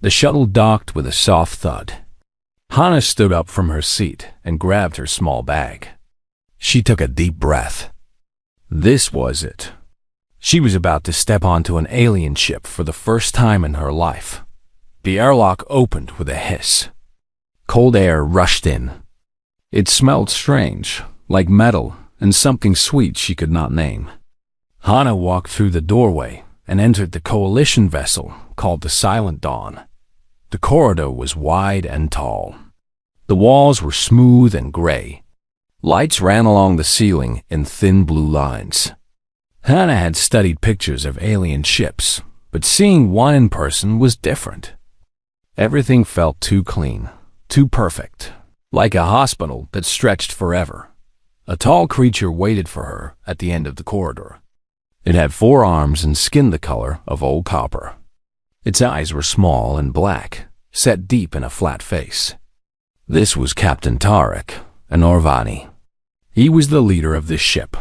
The shuttle docked with a soft thud. Hana stood up from her seat and grabbed her small bag. She took a deep breath. This was it. She was about to step onto an alien ship for the first time in her life. The airlock opened with a hiss. Cold air rushed in. It smelled strange, like metal and something sweet she could not name. Hana walked through the doorway and entered the Coalition vessel called the Silent Dawn. The corridor was wide and tall. The walls were smooth and gray. Lights ran along the ceiling in thin blue lines. Hana had studied pictures of alien ships, but seeing one in person was different. Everything felt too clean, too perfect, like a hospital that stretched forever. A tall creature waited for her at the end of the corridor. It had 4 arms and skin the color of old copper. Its eyes were small and black, set deep in a flat face. This was Captain Tarek, an Orvani. He was the leader of this ship.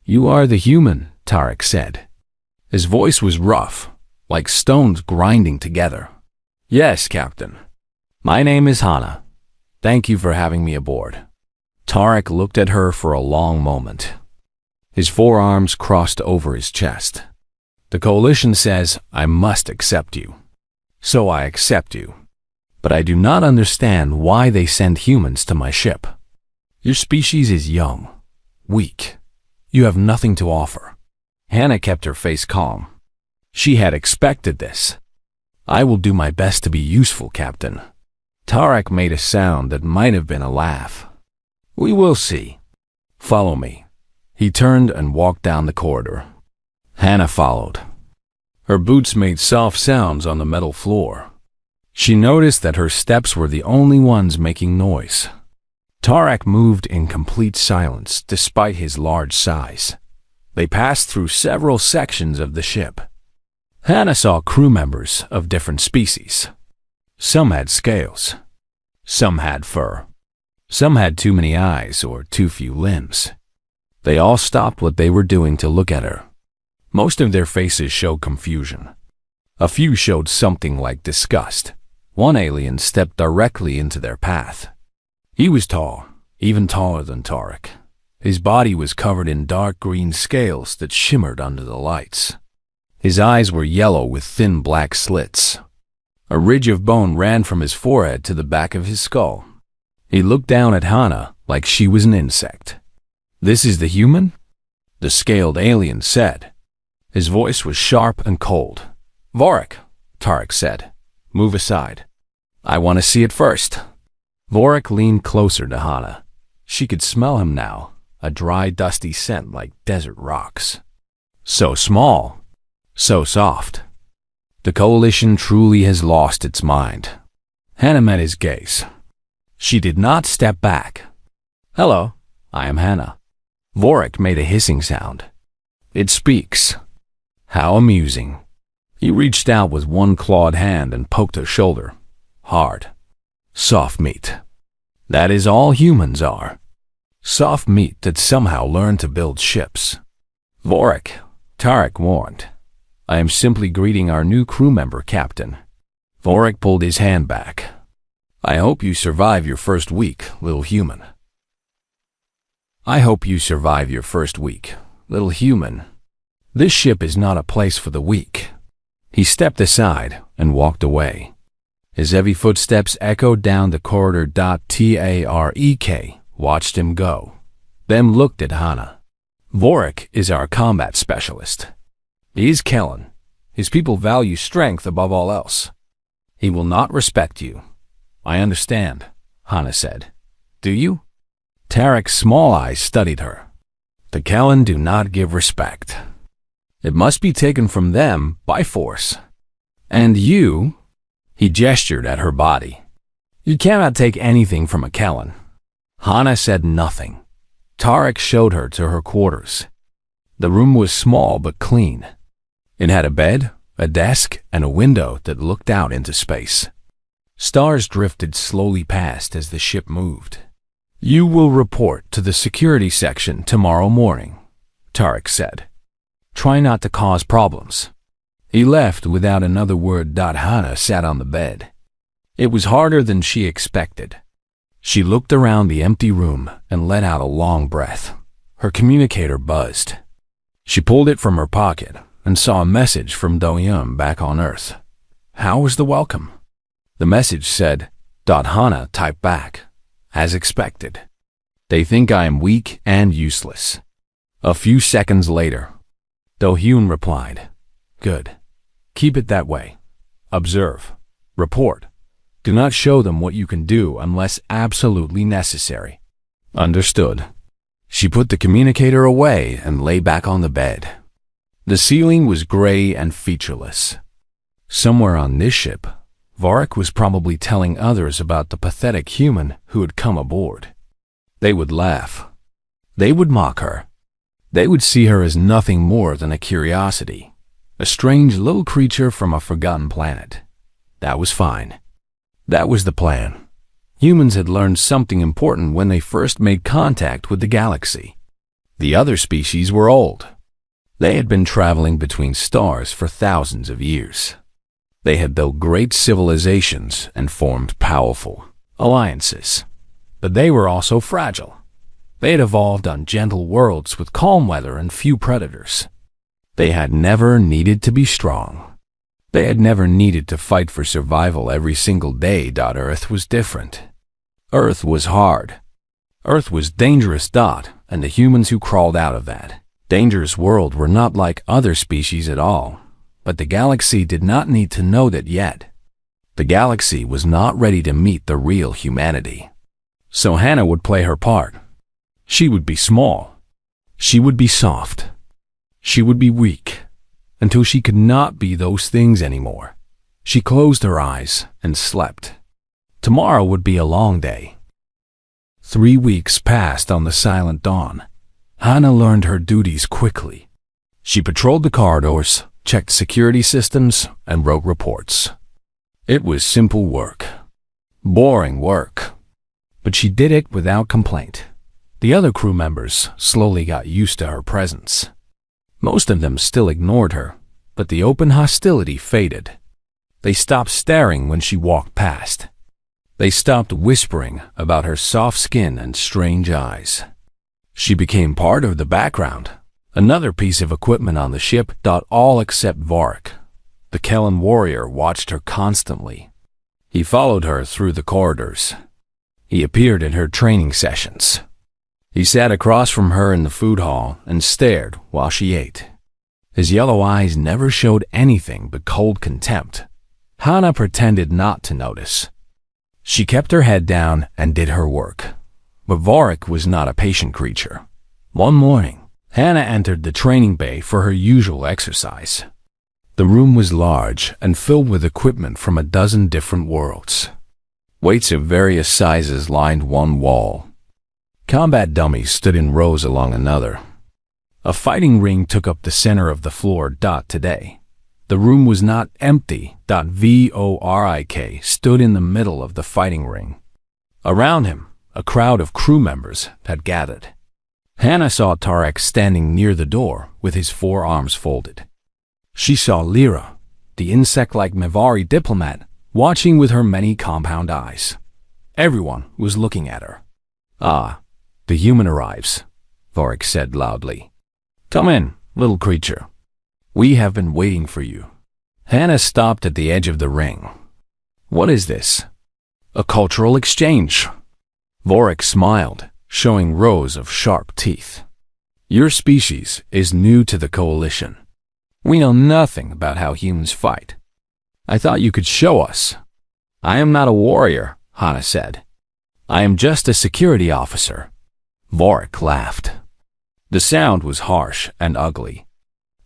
"You are the human," Tarek said. His voice was rough, like stones grinding together. "Yes, Captain. My name is Hana. Thank you for having me aboard." Tarek looked at her for a long moment. His forearms crossed over his chest. "The Coalition says I must accept you. So I accept you. But I do not understand why they send humans to my ship. Your species is young, weak. You have nothing to offer." Hana kept her face calm. She had expected this. "I will do my best to be useful, Captain." Tarek made a sound that might have been a laugh. "We will see. Follow me." He turned and walked down the corridor. Hana followed. Her boots made soft sounds on the metal floor. She noticed that her steps were the only ones making noise. Tarek moved in complete silence despite his large size. They passed through several sections of the ship. Hana saw crew members of different species. Some had scales. Some had fur. Some had too many eyes or too few limbs. They all stopped what they were doing to look at her. Most of their faces showed confusion. A few showed something like disgust. One alien stepped directly into their path. He was tall, even taller than Tarek. His body was covered in dark green scales that shimmered under the lights. His eyes were yellow with thin black slits. A ridge of bone ran from his forehead to the back of his skull. He looked down at Hana like she was an insect. "This is the human?" the scaled alien said. His voice was sharp and cold. "Vorik," Tarek said. "Move aside. I want to see it first." Vorik leaned closer to Hana. She could smell him now, a dry, dusty scent like desert rocks. So small, so soft. The Coalition truly has lost its mind. Hana met his gaze. She did not step back. "Hello, I am Hana." Vorik made a hissing sound. "It speaks. How amusing." He reached out with one clawed hand and poked her shoulder. Hard. Soft meat. That is all humans are. Soft meat that somehow learned to build ships. "Vorik," Tarek warned. "I am simply greeting our new crew member, Captain." Vorik pulled his hand back. "I hope you survive your first week, little human." "I hope you survive your first week, little human. This ship is not a place for the weak." He stepped aside and walked away. His heavy footsteps echoed down the corridor. Tarek watched him go, then looked at Hana. "Vorik is our combat specialist. He is Kellen. His people value strength above all else. He will not respect you." "I understand," Hana said. "Do you?" Tarek's small eyes studied her. "The Kellen do not give respect. It must be taken from them by force. And you," he gestured at her body, "you cannot take anything from a Kellen." Hana said nothing. Tarek showed her to her quarters. The room was small but clean. It had a bed, a desk, and a window that looked out into space. Stars drifted slowly past as the ship moved. "You will report to the security section tomorrow morning," Tarek said. "Try not to cause problems." He left without another word. Hannah sat on the bed. It was harder than she expected. She looked around the empty room and let out a long breath. Her communicator buzzed. She pulled it from her pocket and saw a message from Do-young back on Earth. How was the welcome? The message said, Hannah typed back, as expected. They think I am weak and useless. A few seconds later, Do-hyun replied, Good. Keep it that way. Observe. Report. Do not show them what you can do unless absolutely necessary. Understood. She put the communicator away and lay back on the bed. The ceiling was gray and featureless. Somewhere on this ship, Varric was probably telling others about the pathetic human who had come aboard. They would laugh. They would mock her. They would see her as nothing more than a curiosity, a strange little creature from a forgotten planet. That was fine. That was the plan. Humans had learned something important when they first made contact with the galaxy. The other species were old. They had been traveling between stars for thousands of years. They had built great civilizations and formed powerful alliances. But they were also fragile. They had evolved on gentle worlds with calm weather and few predators. They had never needed to be strong. They had never needed to fight for survival every single day. Earth was different. Earth was hard. Earth was dangerous. And the humans who crawled out of that dangerous world were not like other species at all. But the galaxy did not need to know that yet. The galaxy was not ready to meet the real humanity. So Hannah would play her part. She would be small. She would be soft. She would be weak, until she could not be those things anymore. She closed her eyes and slept. Tomorrow would be a long day. 3 weeks passed on the silent dawn. Hannah learned her duties quickly. She patrolled the corridors, checked security systems, and wrote reports. It was simple work. Boring work. But she did it without complaint. The other crew members slowly got used to her presence. Most of them still ignored her, but the open hostility faded. They stopped staring when she walked past. They stopped whispering about her soft skin and strange eyes. She became part of the background, another piece of equipment on the ship. All except Varric. The Kellen warrior watched her constantly. He followed her through the corridors. He appeared at her training sessions. He sat across from her in the food hall and stared while she ate. His yellow eyes never showed anything but cold contempt. Hannah pretended not to notice. She kept her head down and did her work. But Varric was not a patient creature. One morning, Hannah entered the training bay for her usual exercise. The room was large and filled with equipment from a dozen different worlds. Weights of various sizes lined one wall. Combat dummies stood in rows along another. A fighting ring took up the center of the floor. Today, the room was not empty. Vorik stood in the middle of the fighting ring. Around him, a crowd of crew members had gathered. Hannah saw Tarek standing near the door with his forearms folded. She saw Lyra, the insect-like Mevari diplomat, watching with her many compound eyes. Everyone was looking at her. Ah, the human arrives, Varric said loudly. Come in, little creature. We have been waiting for you. Hannah stopped at the edge of the ring. What is this? A cultural exchange. Varric smiled, showing rows of sharp teeth. Your species is new to the coalition. We know nothing about how humans fight. I thought you could show us. I am not a warrior, Hannah said. I am just a security officer. Varric laughed. The sound was harsh and ugly.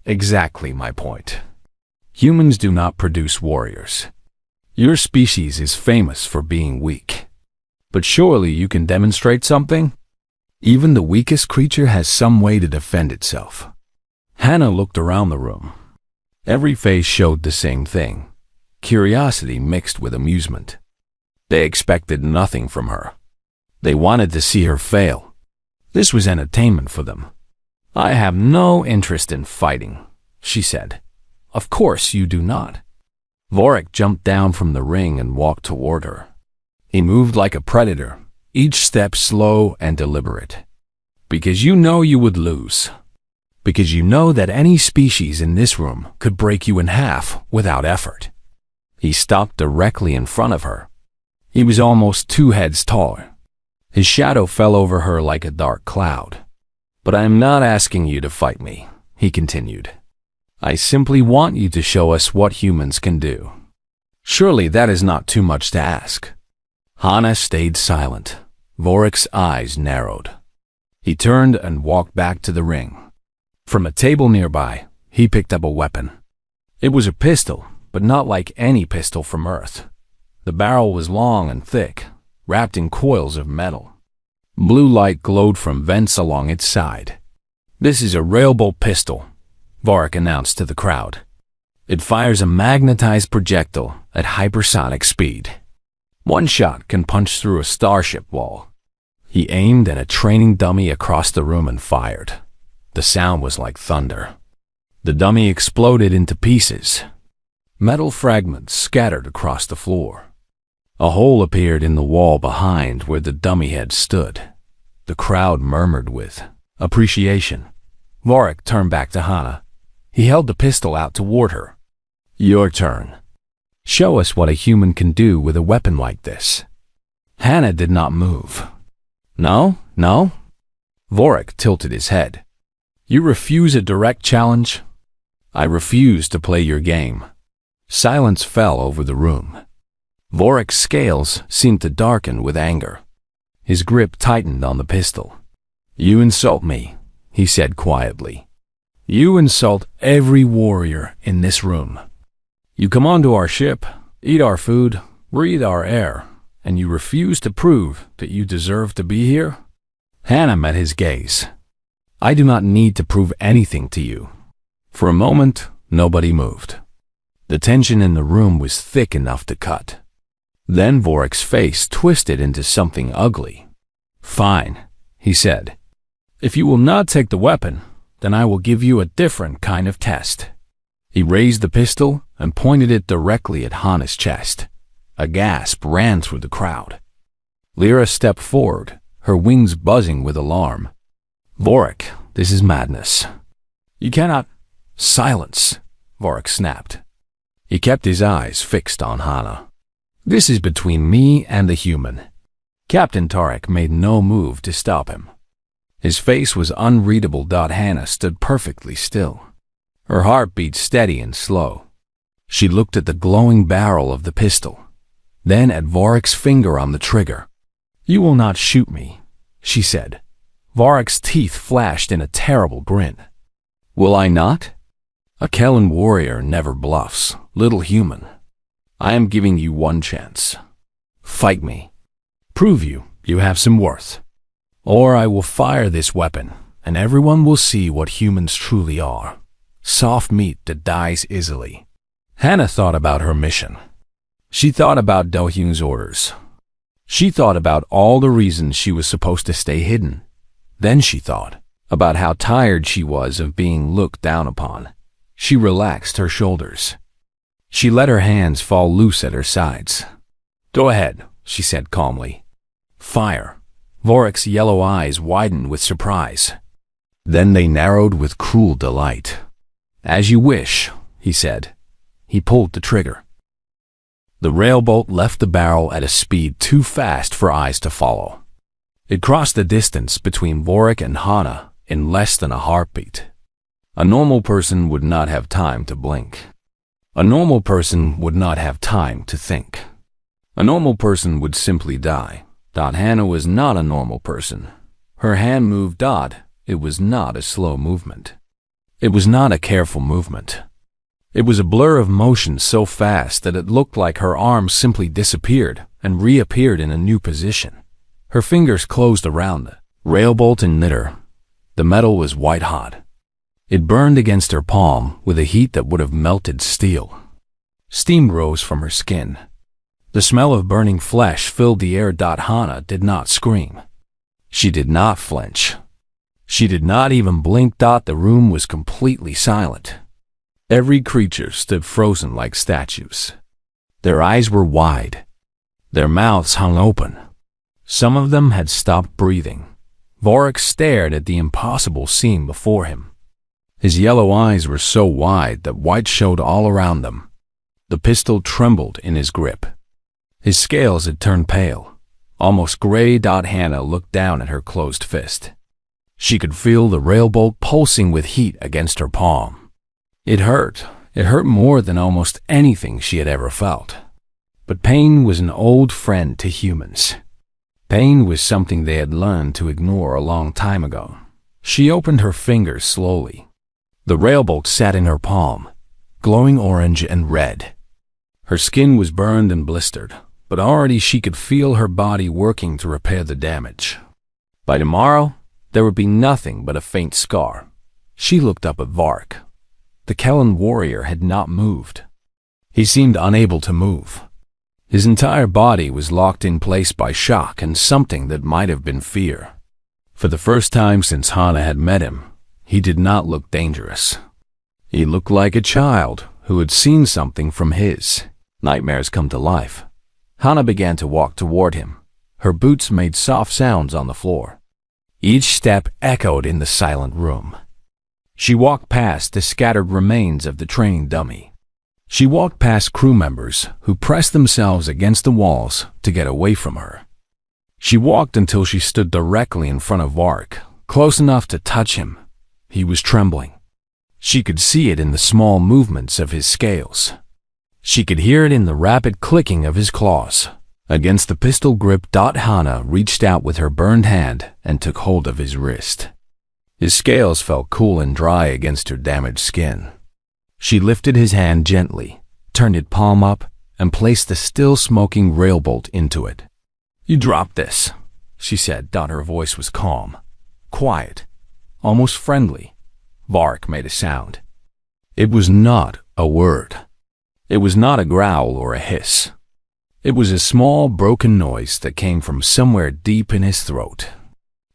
Exactly my point. Humans do not produce warriors. Your species is famous for being weak. But surely you can demonstrate something? Even the weakest creature has some way to defend itself. Hannah looked around the room. Every face showed the same thing. Curiosity mixed with amusement. They expected nothing from her. They wanted to see her fail. This was entertainment for them. I have no interest in fighting, she said. Of course you do not. Vorik jumped down from the ring and walked toward her. He moved like a predator, each step slow and deliberate. Because you know you would lose. Because you know that any species in this room could break you in half without effort. He stopped directly in front of her. He was almost 2 heads taller. His shadow fell over her like a dark cloud. But I am not asking you to fight me, he continued. I simply want you to show us what humans can do. Surely that is not too much to ask. Hana stayed silent. Vorik's eyes narrowed. He turned and walked back to the ring. From a table nearby, he picked up a weapon. It was a pistol, but not like any pistol from Earth. The barrel was long and thick, wrapped in coils of metal. Blue light glowed from vents along its side. This is a Railbolt pistol, Vorik announced to the crowd. It fires a magnetized projectile at hypersonic speed. One shot can punch through a starship wall. He aimed at a training dummy across the room and fired. The sound was like thunder. The dummy exploded into pieces. Metal fragments scattered across the floor. A hole appeared in the wall behind where the dummy had stood. The crowd murmured with appreciation. Vorik turned back to Hana. He held the pistol out toward her. Your turn. Show us what a human can do with a weapon like this. Hana did not move. No? Vorik tilted his head. You refuse a direct challenge? I refuse to play your game. Silence fell over the room. Vorik's scales seemed to darken with anger. His grip tightened on the pistol. You insult me, he said quietly. You insult every warrior in this room. You come onto our ship, eat our food, breathe our air, and you refuse to prove that you deserve to be here? Hana met his gaze. I do not need to prove anything to you. For a moment, nobody moved. The tension in the room was thick enough to cut. Then Vorik's face twisted into something ugly. Fine, he said. If you will not take the weapon, then I will give you a different kind of test. He raised the pistol and pointed it directly at Hana's chest. A gasp ran through the crowd. Lyra stepped forward, her wings buzzing with alarm. Vorik, this is madness. You cannot... Silence, Vorik snapped. He kept his eyes fixed on Hana. This is between me and the human. Captain Tarek made no move to stop him. His face was unreadable. Hana stood perfectly still. Her heart beat steady and slow. She looked at the glowing barrel of the pistol, then at Vorik's finger on the trigger. You will not shoot me, she said. Vorik's teeth flashed in a terrible grin. Will I not? A Kellan warrior never bluffs, little human. I am giving you one chance. Fight me. Prove you have some worth. Or I will fire this weapon, and everyone will see what humans truly are. Soft meat that dies easily. Hana thought about her mission. She thought about Do-hyung's orders. She thought about all the reasons she was supposed to stay hidden. Then she thought about how tired she was of being looked down upon. She relaxed her shoulders. She let her hands fall loose at her sides. Go ahead, she said calmly. Fire. Vorik's yellow eyes widened with surprise. Then they narrowed with cruel delight. As you wish, he said. He pulled the trigger. The railbolt left the barrel at a speed too fast for eyes to follow. It crossed the distance between Vorik and Hana in less than a heartbeat. A normal person would not have time to blink. A normal person would not have time to think. A normal person would simply die. Hana was not a normal person. Her hand moved. It was not a slow movement. It was not a careful movement. It was a blur of motion so fast that it looked like her arms simply disappeared and reappeared in a new position. Her fingers closed around the railbolt and lit her. The metal was white hot. It burned against her palm with a heat that would have melted steel. Steam rose from her skin. The smell of burning flesh filled the air. Hana did not scream. She did not flinch. She did not even blink. The room was completely silent. Every creature stood frozen like statues. Their eyes were wide. Their mouths hung open. Some of them had stopped breathing. Vorik stared at the impossible scene before him. His yellow eyes were so wide that white showed all around them. The pistol trembled in his grip. His scales had turned pale. Almost gray. Hannah looked down at her closed fist. She could feel the railbolt pulsing with heat against her palm. It hurt. It hurt more than almost anything she had ever felt. But pain was an old friend to humans. Pain was something they had learned to ignore a long time ago. She opened her fingers slowly. The railbolt sat in her palm, glowing orange and red. Her skin was burned and blistered, but already she could feel her body working to repair the damage. By tomorrow, there would be nothing but a faint scar. She looked up at Vorik. The Kellen warrior had not moved. He seemed unable to move. His entire body was locked in place by shock and something that might have been fear. For the first time since Hannah had met him, he did not look dangerous. He looked like a child who had seen something from his nightmares come to life. Hannah began to walk toward him. Her boots made soft sounds on the floor. Each step echoed in the silent room. She walked past the scattered remains of the training dummy. She walked past crew members who pressed themselves against the walls to get away from her. She walked until she stood directly in front of Vorik, close enough to touch him. He was trembling. She could see it in the small movements of his scales. She could hear it in the rapid clicking of his claws. Against the pistol grip, Hannah reached out with her burned hand and took hold of his wrist. His scales felt cool and dry against her damaged skin. She lifted his hand gently, turned it palm up, and placed the still smoking railbolt into it. "You dropped this," she said. Her voice was calm, quiet, almost friendly. Vorik made a sound. It was not a word. It was not a growl or a hiss. It was a small, broken noise that came from somewhere deep in his throat.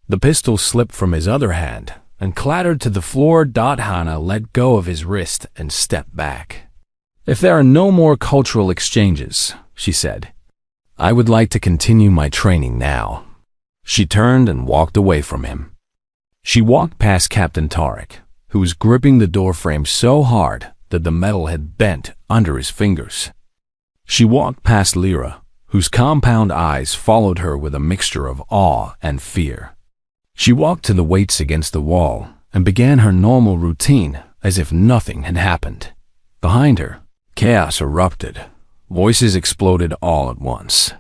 The pistol slipped from his other hand and clattered to the floor. Hannah let go of his wrist and stepped back. "If there are no more cultural exchanges," she said, "I would like to continue my training now." She turned and walked away from him. She walked past Captain Tarek, who was gripping the doorframe so hard that the metal had bent under his fingers. She walked past Lyra, whose compound eyes followed her with a mixture of awe and fear. She walked to the weights against the wall and began her normal routine as if nothing had happened. Behind her, chaos erupted. Voices exploded all at once.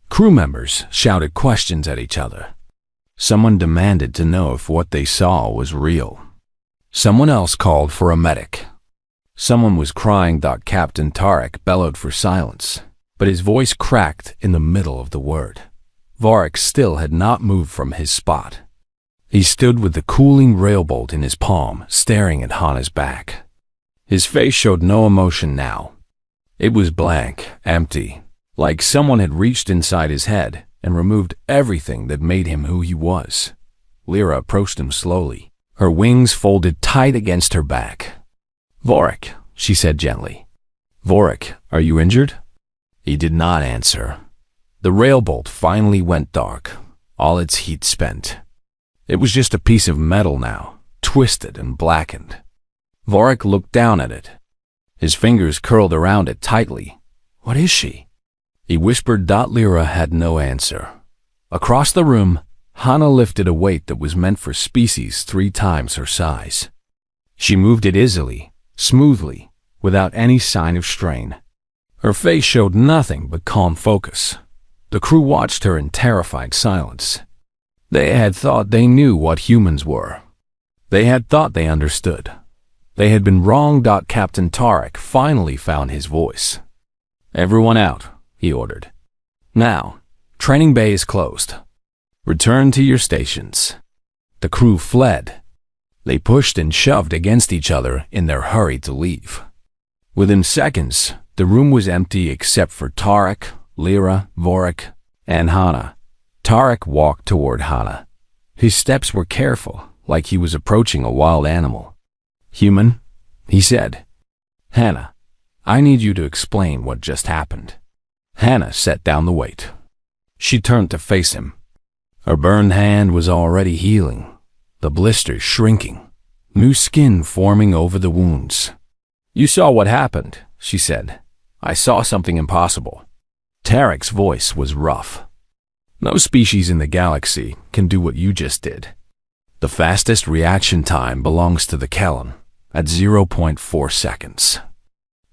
Crew members shouted questions at each other. Someone demanded to know if what they saw was real. Someone else called for a medic. Someone was crying. Captain Tarek bellowed for silence, but his voice cracked in the middle of the word. Vorik still had not moved from his spot. He stood with the cooling railbolt in his palm, staring at Hannah's back. His face showed no emotion now. It was blank, empty, like someone had reached inside his head and removed everything that made him who he was. Lyra approached him slowly, her wings folded tight against her back. "Vorik," she said gently. "Vorik, are you injured?" He did not answer. The railbolt finally went dark, all its heat spent. It was just a piece of metal now, twisted and blackened. Vorik looked down at it. His fingers curled around it tightly. "What is she?" He whispered. Lyra had no answer. Across the room, Hannah lifted a weight that was meant for species 3 times her size. She moved it easily, smoothly, without any sign of strain. Her face showed nothing but calm focus. The crew watched her in terrified silence. They had thought they knew what humans were. They had thought they understood. They had been wrong. Captain Tarek finally found his voice. "Everyone out," he ordered. "Now, training bay is closed. Return to your stations." The crew fled. They pushed and shoved against each other in their hurry to leave. Within seconds, the room was empty except for Tarek, Lyra, Vorik, and Hannah. Tarek walked toward Hannah. His steps were careful, like he was approaching a wild animal. "Human," he said. Hannah, I need you to explain what just happened. Hannah set down the weight. She turned to face him. Her burned hand was already healing, the blisters shrinking, new skin forming over the wounds. You saw what happened, she said. I saw something impossible. Tarek's voice was rough. No species in the galaxy can do what you just did. The fastest reaction time belongs to the Kellen at 0.4 seconds.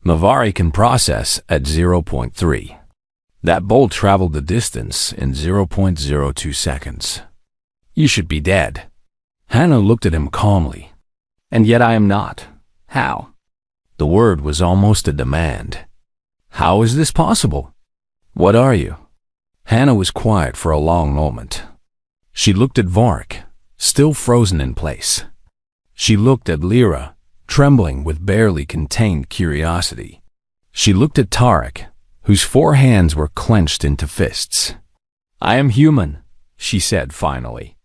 Mavari can process at 0.3. That bolt traveled the distance in 0.02 seconds. You should be dead. Hannah looked at him calmly. And yet I am not. How? The word was almost a demand. How is this possible? What are you? Hannah was quiet for a long moment. She looked at Vark, still frozen in place. She looked at Lyra, trembling with barely contained curiosity. She looked at Tarek, whose 4 hands were clenched into fists. I am human, she said finally.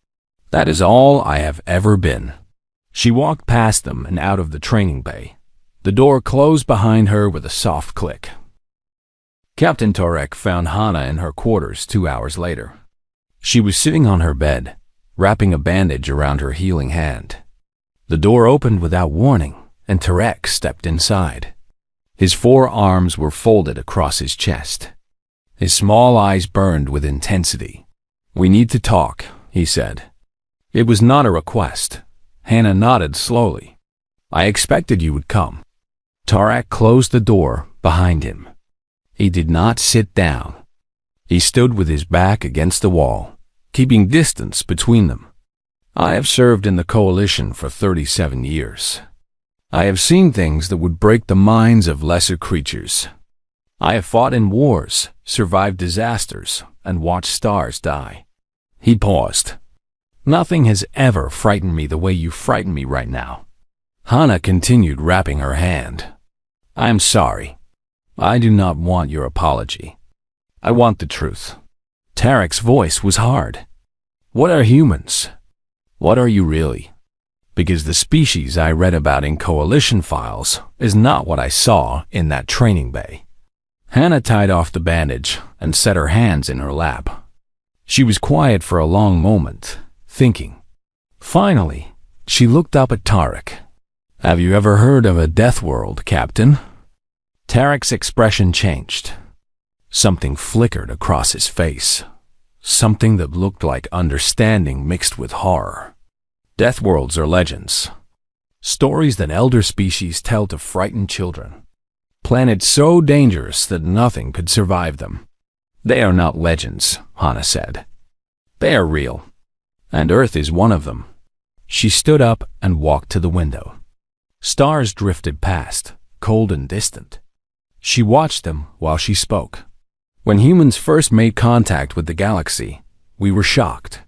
That is all I have ever been. She walked past them and out of the training bay. The door closed behind her with a soft click. Captain Tarek found Hannah in her quarters 2 hours later. She was sitting on her bed, wrapping a bandage around her healing hand. The door opened without warning, and Tarek stepped inside. His 4 arms were folded across his chest. His small eyes burned with intensity. We need to talk, he said. It was not a request. Hannah nodded slowly. I expected you would come. Tarek closed the door behind him. He did not sit down. He stood with his back against the wall, keeping distance between them. I have served in the Coalition for 37 years. I have seen things that would break the minds of lesser creatures. I have fought in wars, survived disasters, and watched stars die. He paused. Nothing has ever frightened me the way you frighten me right now. Hannah continued wrapping her hand. I am sorry. I do not want your apology. I want the truth. Tarek's voice was hard. What are humans? What are you really? Because the species I read about in Coalition files is not what I saw in that training bay. Hannah tied off the bandage and set her hands in her lap. She was quiet for a long moment, thinking. Finally, she looked up at Tarek. Have you ever heard of a death world, Captain? Tarek's expression changed. Something flickered across his face. Something that looked like understanding mixed with horror. Death worlds are legends. Stories that elder species tell to frighten children. Planets so dangerous that nothing could survive them. They are not legends, Hannah said. They are real. And Earth is one of them. She stood up and walked to the window. Stars drifted past, cold and distant. She watched them while she spoke. When humans first made contact with the galaxy, we were shocked.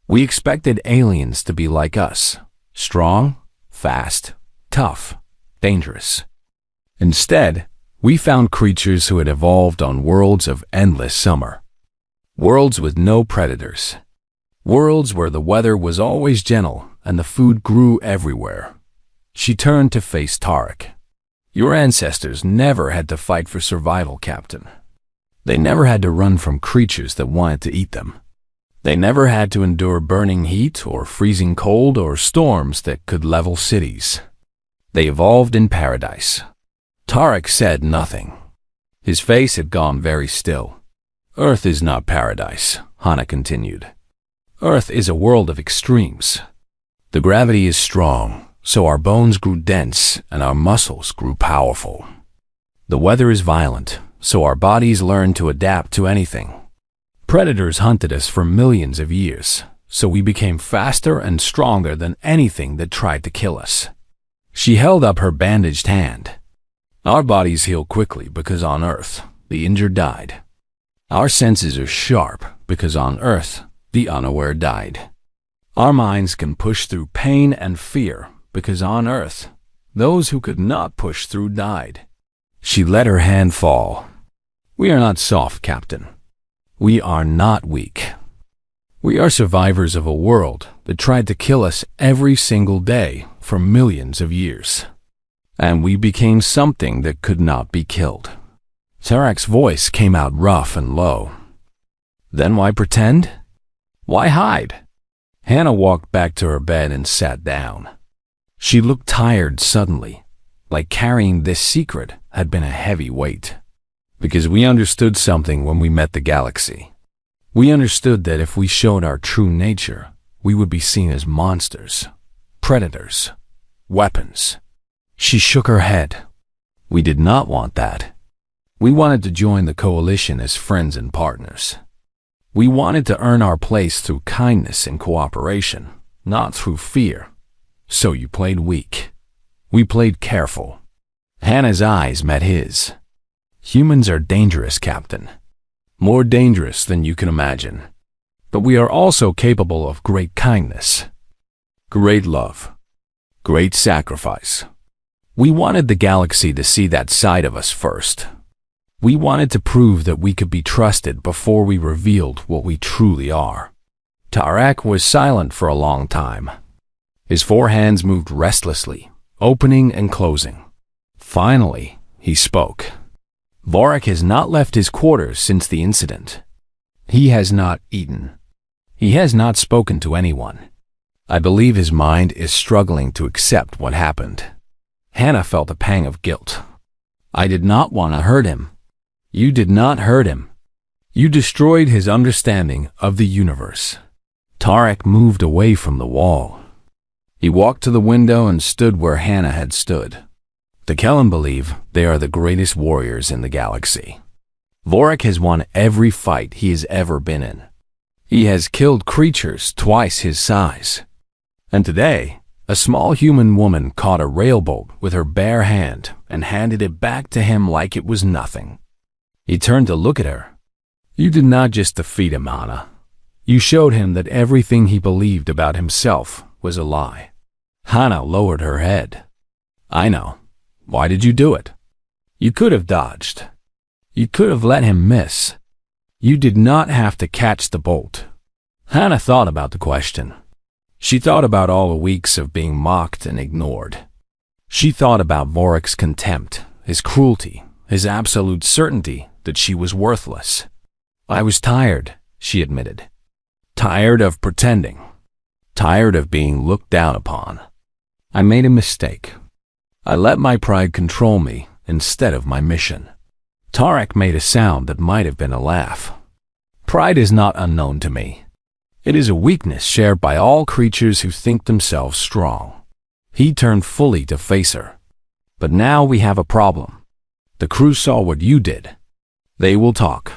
We expected aliens to be like us, strong, fast, tough, dangerous. Instead, we found creatures who had evolved on worlds of endless summer. Worlds with no predators. Worlds where the weather was always gentle and the food grew everywhere. She turned to face Tarek. Your ancestors never had to fight for survival, Captain. They never had to run from creatures that wanted to eat them. They never had to endure burning heat or freezing cold or storms that could level cities. They evolved in paradise. Tarek said nothing. His face had gone very still. Earth is not paradise, Hannah continued. Earth is a world of extremes. The gravity is strong, so our bones grew dense and our muscles grew powerful. The weather is violent, so our bodies learned to adapt to anything. Predators hunted us for millions of years, so we became faster and stronger than anything that tried to kill us. She held up her bandaged hand. Our bodies heal quickly because on Earth, the injured died. Our senses are sharp because on Earth, the unaware died. Our minds can push through pain and fear because on Earth, those who could not push through died. She let her hand fall. We are not soft, Captain. We are not weak. We are survivors of a world that tried to kill us every single day for millions of years. and we became something that could not be killed. Tarek's voice came out rough and low. Then why pretend? Why hide? Hannah walked back to her bed and sat down. She looked tired suddenly, like carrying this secret had been a heavy weight. Because we understood something when we met the galaxy. We understood that if we showed our true nature, we would be seen as monsters, predators, weapons. She shook her head. We did not want that. We wanted to join the coalition as friends and partners. We wanted to earn our place through kindness and cooperation, not through fear. So you played weak. We played careful. Hannah's eyes met his. Humans are dangerous, Captain. More dangerous than you can imagine. But we are also capable of great kindness, great love, great sacrifice. We wanted the galaxy to see that side of us first. We wanted to prove that we could be trusted before we revealed what we truly are. Tarek was silent for a long time. His four hands moved restlessly, opening and closing. Finally, he spoke. Vorik has not left his quarters since the incident. He has not eaten. He has not spoken to anyone. I believe his mind is struggling to accept what happened. Hannah felt a pang of guilt. I did not want to hurt him. You did not hurt him. You destroyed his understanding of the universe. Tarek moved away from the wall. He walked to the window and stood where Hannah had stood. The Kellen believe they are the greatest warriors in the galaxy. Vorik has won every fight he has ever been in. He has killed creatures twice his size. And today, a small human woman caught a railbolt with her bare hand and handed it back to him like it was nothing. He turned to look at her. You did not just defeat him, Hannah. You showed him that everything he believed about himself was a lie. Hannah lowered her head. I know. Why did you do it? You could have dodged. You could have let him miss. You did not have to catch the bolt. Hannah thought about the question. She thought about all the weeks of being mocked and ignored. She thought about Vorik's contempt, his cruelty, his absolute certainty that she was worthless. I was tired, she admitted. Tired of pretending. Tired of being looked down upon. I made a mistake. I let my pride control me instead of my mission. Tarek made a sound that might have been a laugh. Pride is not unknown to me. It is a weakness shared by all creatures who think themselves strong. He turned fully to face her. But now we have a problem. The crew saw what you did. They will talk.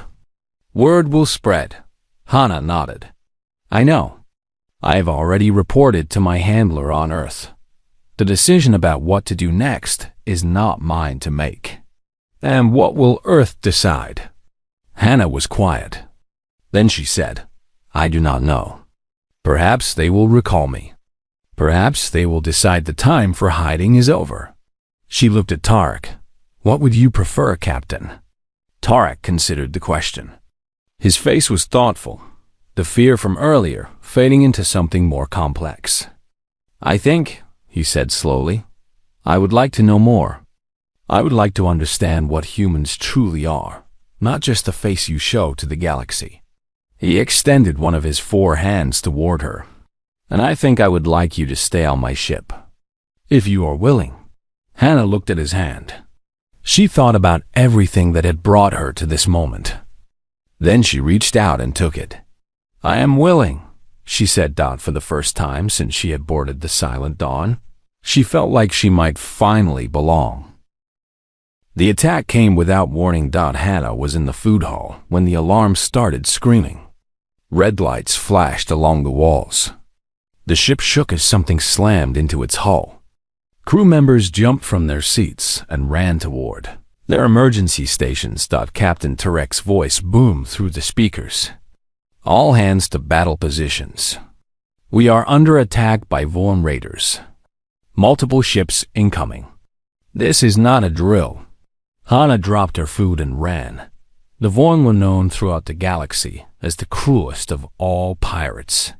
Word will spread. Hannah nodded. I know. I have already reported to my handler on Earth. The decision about what to do next is not mine to make. And what will Earth decide? Hannah was quiet. Then she said, I do not know. Perhaps they will recall me. Perhaps they will decide the time for hiding is over. She looked at Tarek. What would you prefer, Captain? Tarek considered the question. His face was thoughtful, the fear from earlier fading into something more complex. I think, he said slowly, I would like to know more. I would like to understand what humans truly are, not just the face you show to the galaxy. He extended one of his four hands toward her. And I think I would like you to stay on my ship. If you are willing. Hannah looked at his hand. She thought about everything that had brought her to this moment. Then she reached out and took it. I am willing, she said for the first time since she had boarded the Silent Dawn. She felt like she might finally belong. The attack came without warning. Hannah was in the food hall when the alarm started screaming. Red lights flashed along the walls. The ship shook as something slammed into its hull. Crew members jumped from their seats and ran toward their emergency stations. Captain Tarek's voice boomed through the speakers. All hands to battle positions. We are under attack by Vorn raiders. Multiple ships incoming. This is not a drill. Hannah dropped her food and ran. The Vorn were known throughout the galaxy as the cruelest of all pirates.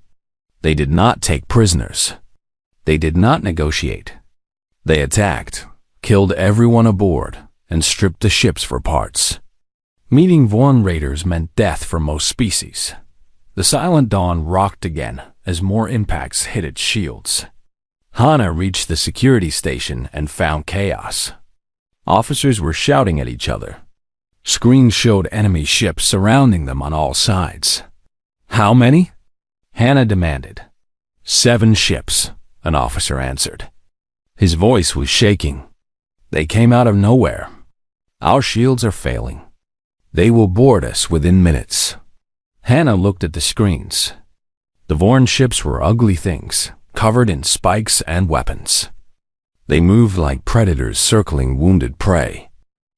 They did not take prisoners. They did not negotiate. They attacked, killed everyone aboard, and stripped the ships for parts. Meeting Vorn raiders meant death for most species. The Silent Dawn rocked again as more impacts hit its shields. Hana reached the security station and found chaos. Officers were shouting at each other. Screens showed enemy ships surrounding them on all sides. "How many?" Hana demanded. "7 ships," an officer answered. His voice was shaking. "They came out of nowhere. Our shields are failing. They will board us within minutes." Hana looked at the screens. The Vorn ships were ugly things, covered in spikes and weapons. They moved like predators circling wounded prey.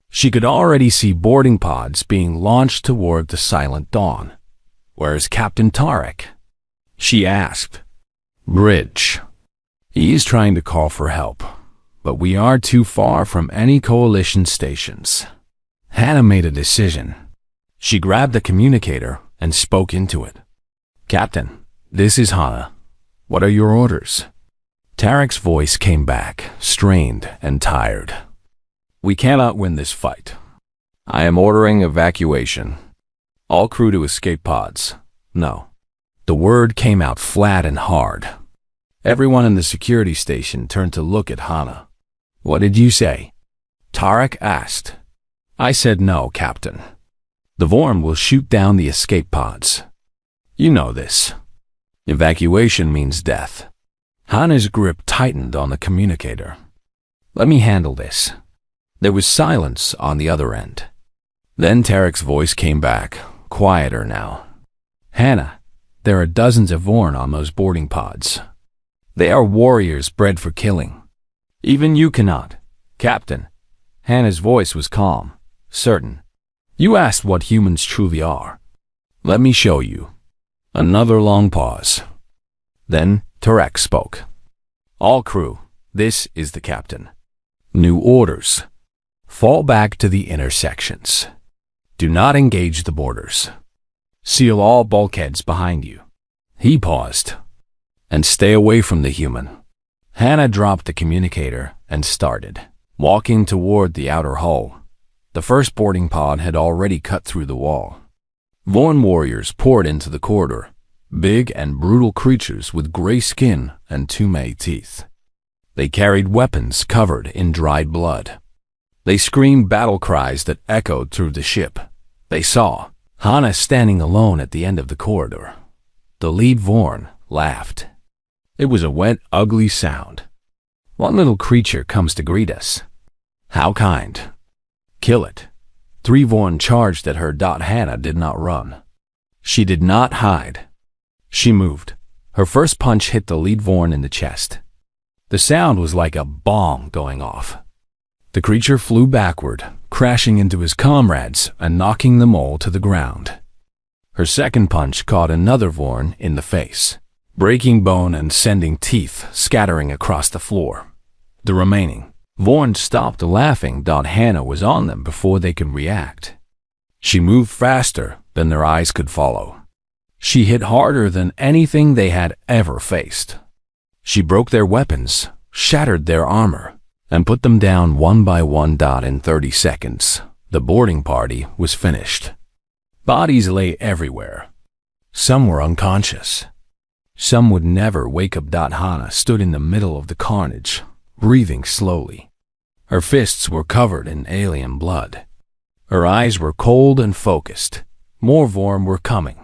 She could already see boarding pods being launched toward the Silent Dawn. "Where's Captain Tarek?" she asked. "Bridge. He is trying to call for help, but we are too far from any coalition stations." Hana made a decision. She grabbed the communicator and spoke into it. "Captain, this is Hana. What are your orders?" Tarek's voice came back, strained and tired. "We cannot win this fight. I am ordering evacuation. All crew to escape pods. No." The word came out flat and hard. Everyone in the security station turned to look at Hana. "What did you say?" Tarek asked. "I said no, Captain. The Vorn will shoot down the escape pods. You know this. Evacuation means death." Hana's grip tightened on the communicator. "Let me handle this." There was silence on the other end. Then Tarek's voice came back, quieter now. "Hana, there are dozens of Vorn on those boarding pods. They are warriors bred for killing. Even you cannot." "Captain." Hana's voice was calm, certain. "You asked what humans truly are. Let me show you." Another long pause. Then Tarek spoke. "All crew, this is the captain. New orders. Fall back to the intersections. Do not engage the borders. Seal all bulkheads behind you." He paused. "And stay away from the human." Hana dropped the communicator and started, walking toward the outer hull. The first boarding pod had already cut through the wall. Vorn warriors poured into the corridor, big and brutal creatures with gray skin and toothed teeth. They carried weapons covered in dried blood. They screamed battle cries that echoed through the ship. They saw Hana standing alone at the end of the corridor. The lead Vorn laughed. It was a wet, ugly sound. "One little creature comes to greet us. How kind. Kill it." 3 Vorn charged at her. Hana did not run. She did not hide. She moved. Her first punch hit the lead Vorn in the chest. The sound was like a bomb going off. The creature flew backward, crashing into his comrades and knocking them all to the ground. Her second punch caught another Vorn in the face, breaking bone and sending teeth scattering across the floor. The remaining Vorn stopped laughing. Hana was on them before they could react. She moved faster than their eyes could follow. She hit harder than anything they had ever faced. She broke their weapons, shattered their armor, and put them down one by one. In 30 seconds, the boarding party was finished. Bodies lay everywhere. Some were unconscious. Some would never wake up. Hana stood in the middle of the carnage, breathing slowly. Her fists were covered in alien blood. Her eyes were cold and focused. More Vorn were coming.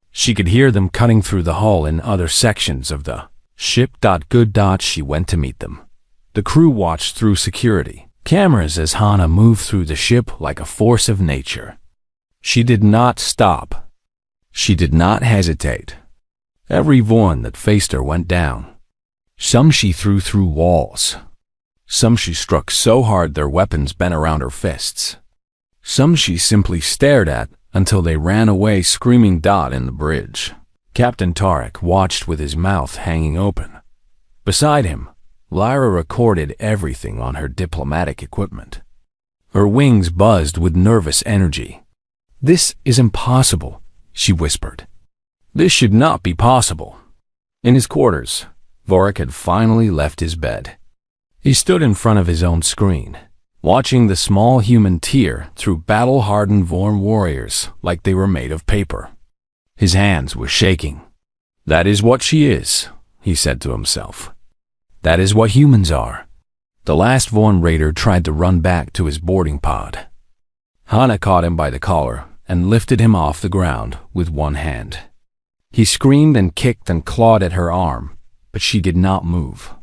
She could hear them cutting through the hull in other sections of the ship. Good. She went to meet them. The crew watched through security cameras as Hana moved through the ship like a force of nature. She did not stop. She did not hesitate. Every Vorn that faced her went down. Some she threw through walls. Some she struck so hard their weapons bent around her fists. Some she simply stared at until they ran away screaming. In the bridge, Captain Tarek watched with his mouth hanging open. Beside him, Lyra recorded everything on her diplomatic equipment. Her wings buzzed with nervous energy. "This is impossible," she whispered. This should not be possible. In his quarters, Vorik had finally left his bed. He stood in front of his own screen, watching the small human tear through battle-hardened Vorn warriors like they were made of paper. His hands were shaking. "That is what she is," he said to himself. "That is what humans are." The last Vorn raider tried to run back to his boarding pod. Hana caught him by the collar and lifted him off the ground with one hand. He screamed and kicked and clawed at her arm, but she did not move.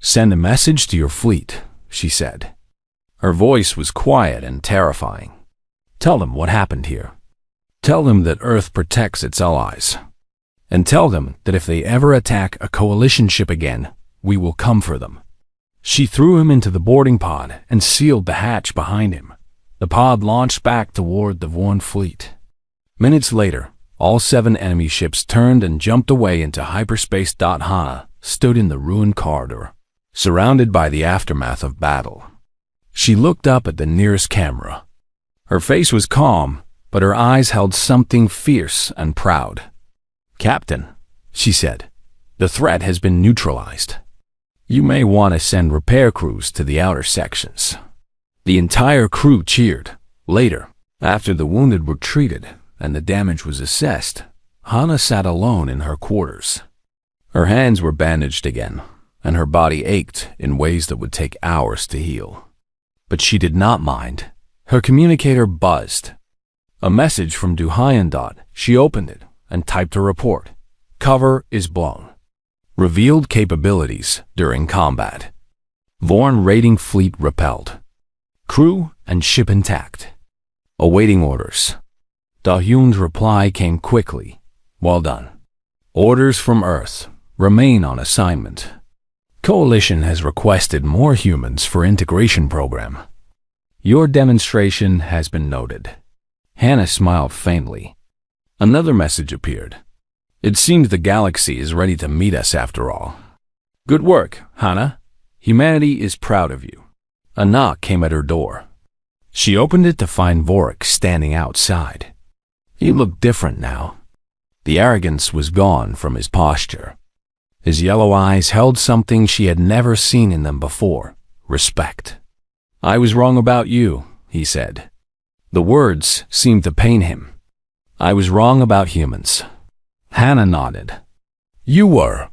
"Send a message to your fleet," she said. Her voice was quiet and terrifying. "Tell them what happened here. Tell them that Earth protects its allies. And tell them that if they ever attack a coalition ship again, we will come for them." She threw him into the boarding pod and sealed the hatch behind him. The pod launched back toward the Vorn fleet. Minutes later, all 7 enemy ships turned and jumped away into hyperspace. Hana stood in the ruined corridor, surrounded by the aftermath of battle. She looked up at the nearest camera. Her face was calm, but her eyes held something fierce and proud. "Captain," she said, "the threat has been neutralized. You may want to send repair crews to the outer sections." The entire crew cheered. Later, after the wounded were treated and the damage was assessed, Hana sat alone in her quarters. Her hands were bandaged again, and her body ached in ways that would take hours to heal. But she did not mind. Her communicator buzzed. A message from Duhyan. She opened it and typed a report. "Cover is blown. Revealed capabilities during combat. Vorn raiding fleet repelled. Crew and ship intact. Awaiting orders." Dahyun's reply came quickly. "Well done. Orders from Earth. Remain on assignment. Coalition has requested more humans for integration program. Your demonstration has been noted." Hana smiled faintly. Another message appeared. "It seems the galaxy is ready to meet us after all. Good work, Hana. Humanity is proud of you." A knock came at her door. She opened it to find Vorik standing outside. He looked different now. The arrogance was gone from his posture. His yellow eyes held something she had never seen in them before: respect. "I was wrong about you," he said. The words seemed to pain him. "I was wrong about humans." Hana nodded. "You were."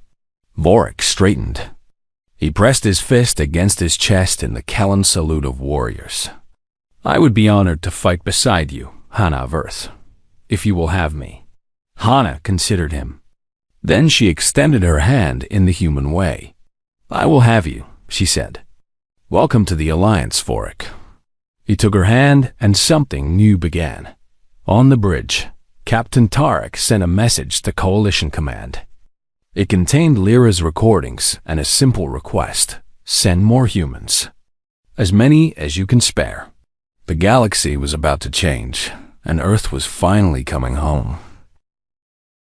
Vorik straightened. He pressed his fist against his chest in the Kellen salute of warriors. "I would be honored to fight beside you, Hana of Earth, if you will have me." Hana considered him. Then she extended her hand in the human way. "I will have you," she said. "Welcome to the Alliance, Vorik." He took her hand and something new began. On the bridge, Captain Tarek sent a message to Coalition Command. It contained Lyra's recordings and a simple request: send more humans. As many as you can spare. The galaxy was about to change, and Earth was finally coming home.